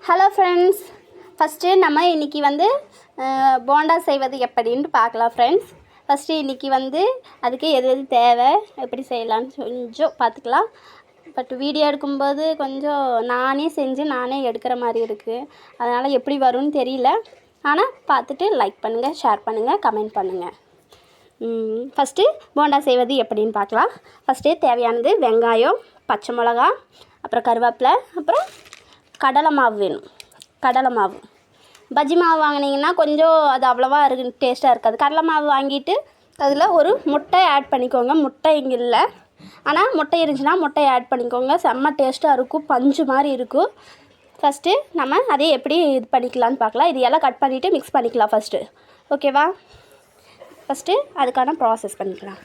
Hello friends, first நம்ம இன்றைக்கி போண்டா செய்வது எப்படின்னு பார்க்கலாம் ஃப்ரெண்ட்ஸ். ஃபஸ்ட்டு இன்றைக்கி அதுக்கு எது எது தேவை, எப்படி செய்யலான்னு கொஞ்சம் பார்த்துக்கலாம். பட் வீடியோ எடுக்கும்போது கொஞ்சம் நானே செஞ்சு நானே எடுக்கிற மாதிரி இருக்குது. அதனால் எப்படி வரும்னு தெரியல. ஆனால் பார்த்துட்டு லைக் பண்ணுங்கள், ஷேர் பண்ணுங்கள், கமெண்ட் பண்ணுங்கள். ஃபஸ்ட்டு போண்டா செய்வது எப்படின்னு பார்க்கலாம். ஃபஸ்ட்டே தேவையானது வெங்காயம், பச்சை மிளகா, அப்புறம் கருவேப்பிலை, அப்புறம் கடலை மாவு வேணும். கடலை மாவு பஜ்ஜி மாவு வாங்கினீங்கன்னா கொஞ்சம் அது அவ்வளோவா டேஸ்ட்டாக இருக்காது. கடலை மாவு வாங்கிட்டு அதில் ஒரு முட்டை ஆட் பண்ணிக்கோங்க. முட்டை இங்கே இல்லை, ஆனால் முட்டை இருந்துச்சுன்னா முட்டையை ஆட் பண்ணிக்கோங்க. செம்ம டேஸ்ட்டாக இருக்கும், பஞ்சு மாதிரி இருக்கும். ஃபஸ்ட்டு நம்ம அதே எப்படி இது பண்ணிக்கலான்னு பார்க்கலாம். இது எல்லாம் கட் பண்ணிவிட்டு மிக்ஸ் பண்ணிக்கலாம் ஃபஸ்ட்டு. ஓகேவா? ஃபஸ்ட்டு அதுக்கான ப்ராசஸ் பண்ணிக்கலாம்.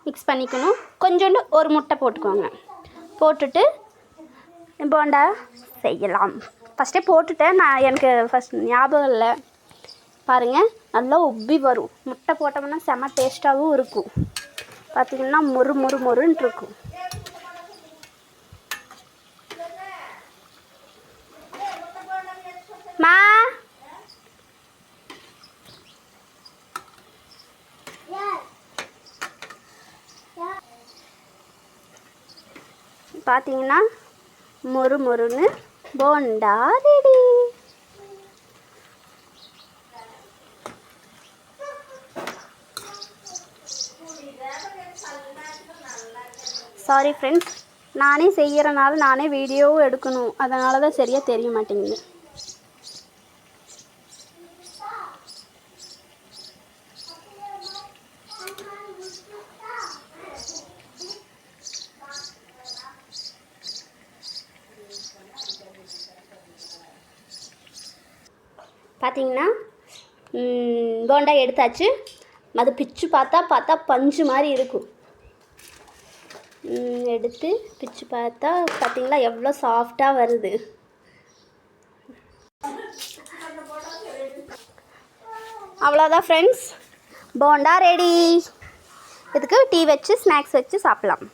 மிக்ஸ் பண்ணிக்கணும். கொஞ்சோண்டு ஒரு முட்டை போட்டுக்கோங்க. போட்டுட்டு போண்டா செய்யலாம். ஃபஸ்ட்டே போட்டுட்டேன் நான், எனக்கு ஃபஸ்ட் ஞாபகம் இல்லை. பாருங்கள், நல்லா உப்பி வரும். முட்டை போட்டோம்னா செம்ம டேஸ்ட்டாகவும் இருக்கும். பார்த்திங்கன்னா மொறு மொறு மொறுன்ட்டு இருக்கும். மா பார்த்தீங்கன்னா மொறு மொறுன்னு போண்டா ரெடி. சாரி ஃப்ரெண்ட்ஸ், நானே செய்கிறனால நானே வீடியோவும் எடுக்கணும். அதனால தான் சரியாக தெரிய மாட்டேங்குது. பார்த்தீங்கன்னா போண்டா எடுத்தாச்சு. அது பிச்சு பார்த்தா பஞ்சு மாதிரி இருக்கும். எடுத்து பிச்சு பார்த்தீங்களா எவ்வளோ சாஃப்டாக வருது. அவ்வளோதான் ஃப்ரெண்ட்ஸ், போண்டா ரெடி. இதுக்கு டீ வச்சு ஸ்நாக்ஸ் வச்சு சாப்பிட்லாம்.